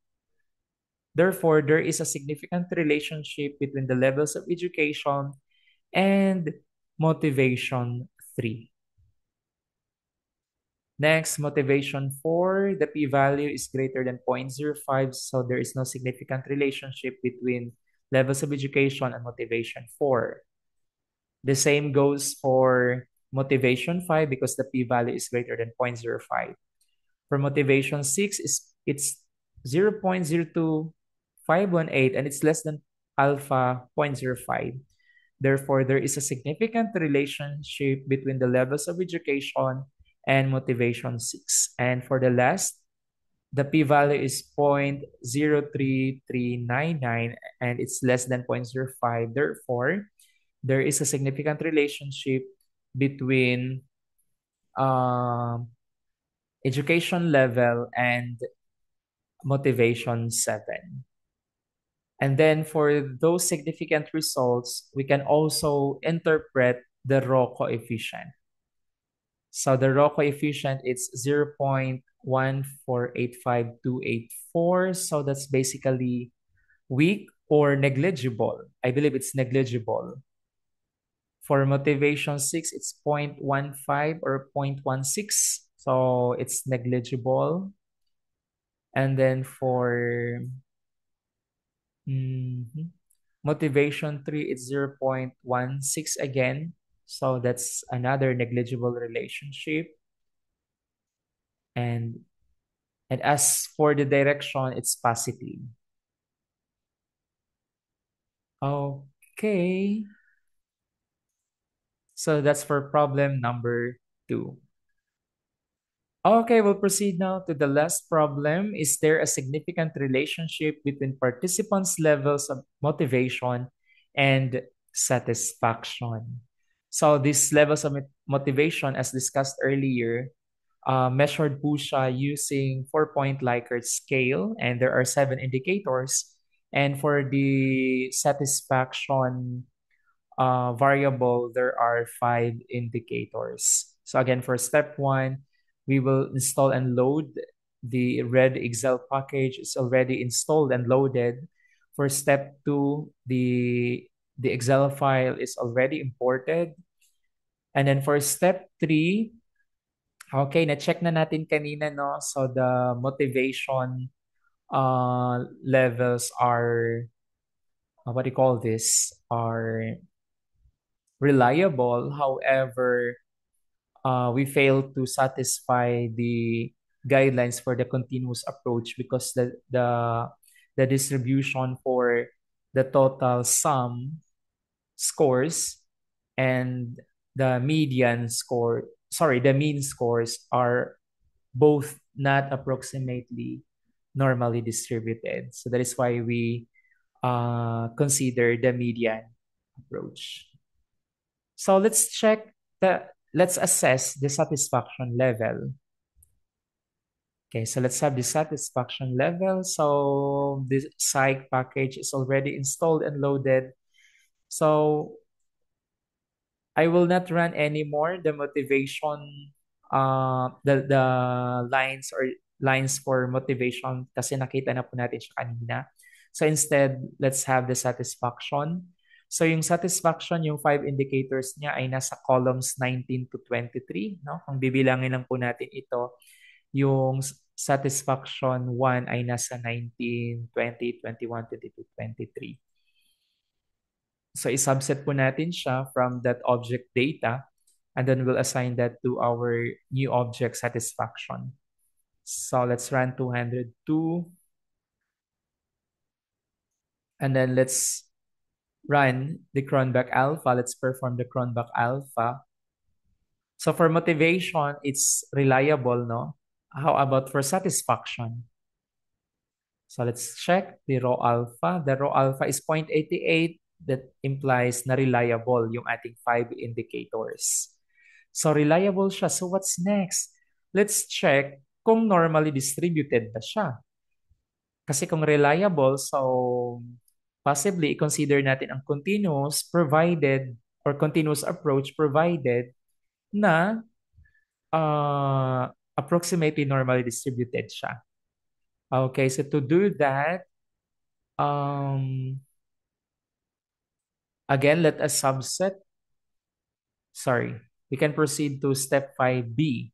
Therefore, there is a significant relationship between the levels of education and motivation 3. Next, motivation 4, the p-value is greater than 0.05, so there is no significant relationship between levels of education and motivation 4. The same goes for motivation 5 because the p-value is greater than 0.05. For motivation 6, it's 0.02518 and it's less than alpha 0.05. Therefore, there is a significant relationship between the levels of education and motivation 6. And for the last, the p-value is 0.03399 and it's less than 0.05. Therefore, there is a significant relationship between um, education level and motivation 7. And then for those significant results, we can also interpret the raw coefficient. So the raw coefficient is 0.1485284. So that's basically weak or negligible. I believe it's negligible. For motivation 6, it's 0.15 or 0.16. So it's negligible. And then for motivation 3, it's 0.16 again. So that's another negligible relationship. And as for the direction, it's positive. Okay. So that's for problem number 2. Okay, we'll proceed now to the last problem. Is there a significant relationship between participants' levels of motivation and satisfaction? So these levels of motivation, as discussed earlier, measured PUSHA using 4-point Likert scale, and there are 7 indicators. And for the satisfaction variable, there are 5 indicators. So again, for step 1, we will install and load the red Excel package. It's already installed and loaded. For step 2, the Excel file is already imported. And then for step 3, okay, na-check na natin kanina, no? So the motivation levels are, what do you call this, are reliable. However, we fail to satisfy the guidelines for the continuous approach because the distribution for the total sum scores and the median score, sorry, the mean scores are both not approximately normally distributed. So that is why we consider the median approach. So let's assess the satisfaction level. Okay, so let's have the satisfaction level. So the psych package is already installed and loaded. So I will not run anymore the motivation, the lines or lines for motivation kasi nakita na po natin siya kanina. So instead, let's have the satisfaction. So yung satisfaction, yung five indicators niya ay nasa columns 19 to 23. No? Kung bibilangin lang po natin ito, yung satisfaction 1 ay nasa 19, 20, 21, 22, 23. So i-subset po natin siya from that object data and then we'll assign that to our new object satisfaction. So let's run 202 and then let's run the Cronbach alpha. Let's perform the Cronbach alpha. So for motivation, it's reliable, no? How about for satisfaction? So let's check the raw alpha. The raw alpha is 0.88. That implies na reliable yung ating five indicators. So reliable siya. So what's next? Let's check kung normally distributed ba siya. Kasi kung reliable, so possibly i-consider natin ang continuous provided or continuous approach provided na approximately normally distributed siya. Okay, so to do that, again, let us subset. Sorry, we can proceed to step 5B.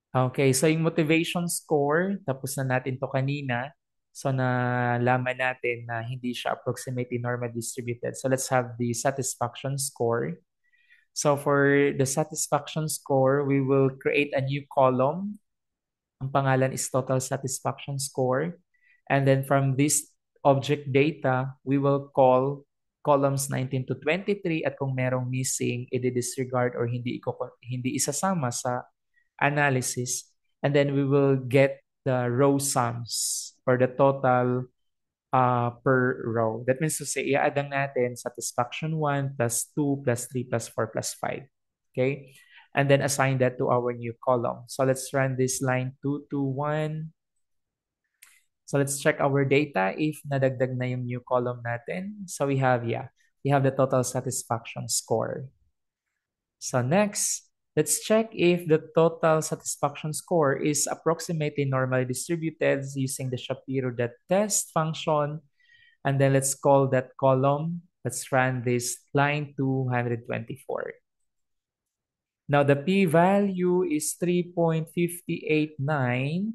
Okay, so yung motivation score, tapos na natin to kanina. So nalaman natin na hindi siya approximately normal distributed. So let's have the satisfaction score. So for the satisfaction score, we will create a new column. Ang pangalan is total satisfaction score. And then from this object data, we will call columns 19 to 23 at kung merong missing, i-disregard or hindi isasama sa analysis. And then we will get the row sums or the total per row. That means to say, i-add lang natin satisfaction 1 plus 2 plus 3 plus 4 plus 5. Okay? And then assign that to our new column. So let's run this line 2 to 1. So let's check our data if nadagdag na yung new column natin. So we have the total satisfaction score. So next, let's check if the total satisfaction score is approximately normally distributed using the Shapiro.test function. And then let's call that column. Let's run this line 224. Now the p-value is 3.589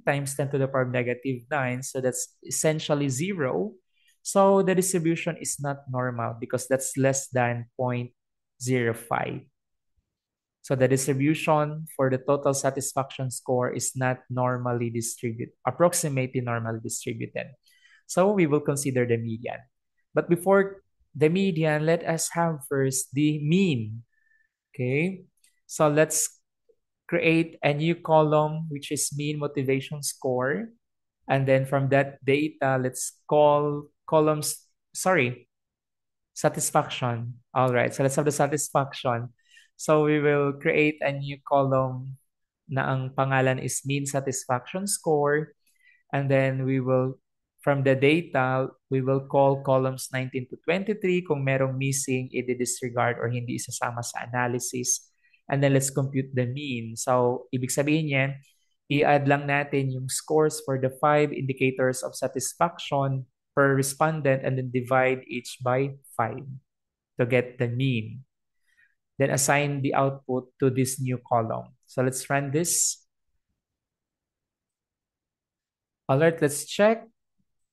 times 10 to the power of negative 9. So that's essentially 0. So the distribution is not normal because that's less than 0.05. So the distribution for the total satisfaction score is not normally distributed, approximately normally distributed. So we will consider the median. But before the median, let us have first the mean. Okay, so let's create a new column, which is mean motivation score. And then from that data, let's call columns, satisfaction. All right, so let's have the satisfaction. So we will create a new column na ang pangalan is mean satisfaction score. And then we will, from the data, we will call columns 19 to 23. Kung merong missing, i-disregard or hindi isasama sa analysis. And then let's compute the mean. So ibig sabihin niyan, i-add lang natin yung scores for the 5 indicators of satisfaction per respondent and then divide each by 5 to get the mean. Then assign the output to this new column. So let's run this. Alright, let's check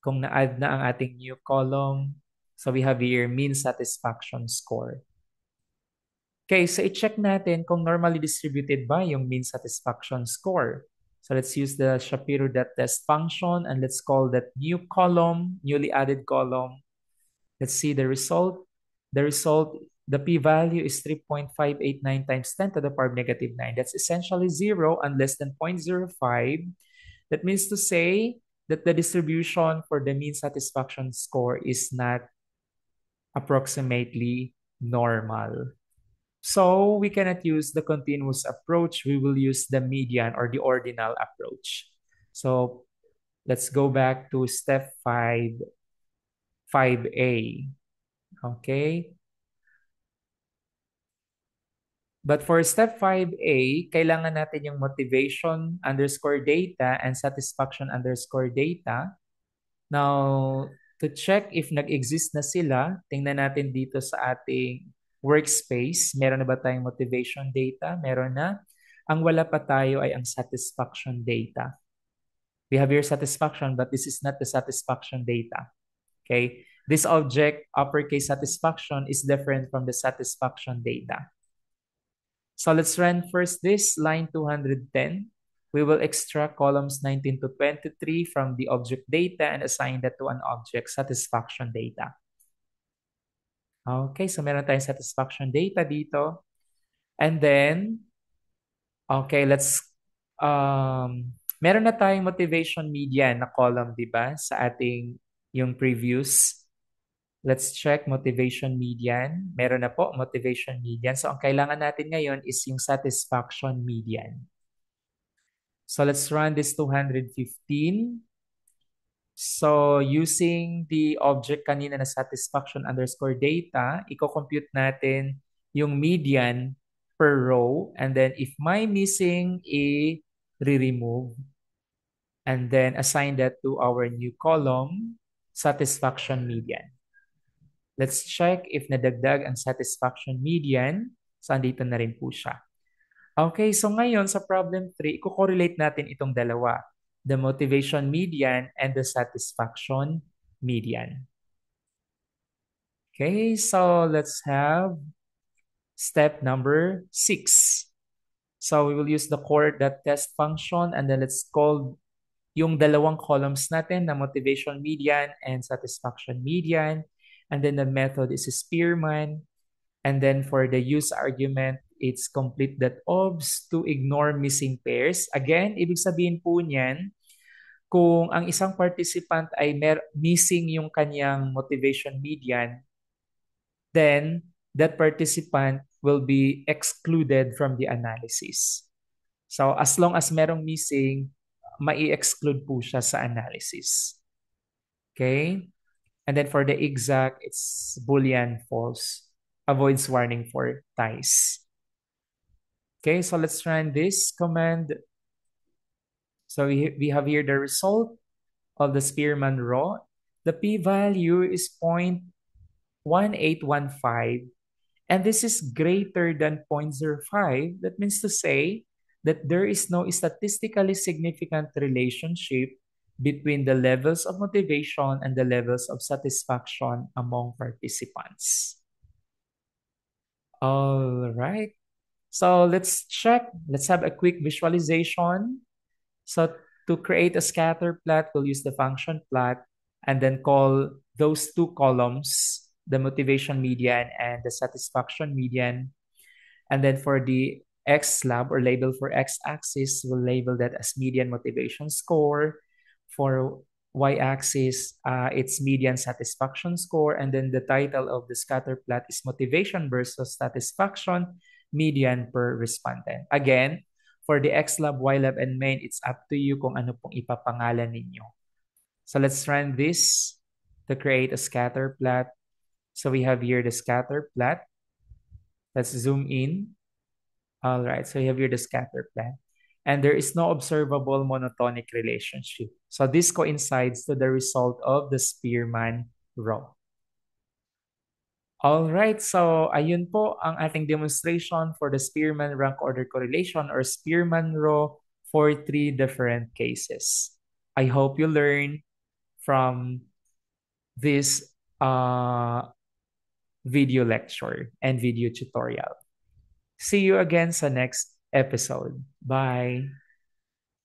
kung na-add na ang ating new column. So we have here mean satisfaction score. Okay, so i-check natin kung normally distributed ba yung mean satisfaction score. So let's use the Shapiro.test function and let's call that new column, newly added column. Let's see the result. The p-value is 3.589 times 10 to the power of negative 9. That's essentially 0 and less than 0.05. That means to say that the distribution for the mean satisfaction score is not approximately normal. So we cannot use the continuous approach. We will use the median or the ordinal approach. So let's go back to step 5, 5A. Okay. But for step 5A, kailangan natin yung motivation underscore data and satisfaction underscore data. Now, to check if nag-exist na sila, tingnan natin dito sa ating workspace. Meron na ba tayong motivation data? Meron na. Ang wala pa tayo ay ang satisfaction data. We have here satisfaction, but this is not the satisfaction data. Okay? This object, uppercase satisfaction, is different from the satisfaction data. So let's run first this line 210. We will extract columns 19 to 23 from the object data and assign that to an object satisfaction data. Okay, so meron tayong satisfaction data dito. And then, okay, meron na tayong motivation median na column, di ba? Sa ating yung previous. Let's check motivation median. Meron na po motivation median. So ang kailangan natin ngayon is yung satisfaction median. So let's run this 215. So using the object kanina na satisfaction underscore data, i-compute natin yung median per row. And then if may missing, i-remove. And then assign that to our new column, satisfaction median. Let's check if nadagdag ang satisfaction median. So andito na rin po siya. Okay, so ngayon sa problem 3, i-correlate natin itong dalawa. The motivation median and the satisfaction median. Okay, so let's have step number 6. So we will use the core.test function and then let's call yung dalawang columns natin na motivation median and satisfaction median. And then the method is Spearman. And then for the use argument, it's complete.obs to ignore missing pairs. Again, ibig sabihin po niyan, kung ang isang participant ay missing yung kanyang motivation median, then that participant will be excluded from the analysis. So as long as merong missing, mai-exclude po siya sa analysis. Okay? And then for the exact, it's Boolean false. Avoids warning for ties. Okay, so let's run this command. So we have here the result of the Spearman row. The p-value is 0.1815, and this is greater than 0.05. That means to say that there is no statistically significant relationship between the levels of motivation and the levels of satisfaction among participants. All right. So let's check. Let's have a quick visualization. So to create a scatter plot, we'll use the function plot and then call those two columns, the motivation median and the satisfaction median. And then for the X lab or label for X-axis, we'll label that as median motivation score. For Y-axis, it's median satisfaction score. And then the title of the scatter plot is motivation versus satisfaction median per respondent. Again, for the X-lab, Y-lab, and main, it's up to you kung ano pong ipapangalan ninyo. So let's run this to create a scatter plot. So we have here the scatter plot. Let's zoom in. All right, so you have here the scatter plot. And there is no observable monotonic relationship. So this coincides to the result of the Spearman row. All right, so ayun po ang ating demonstration for the Spearman rank order correlation or Spearman row for 3 different cases. I hope you learn from this video lecture and video tutorial. See you again sa next episode. Bye!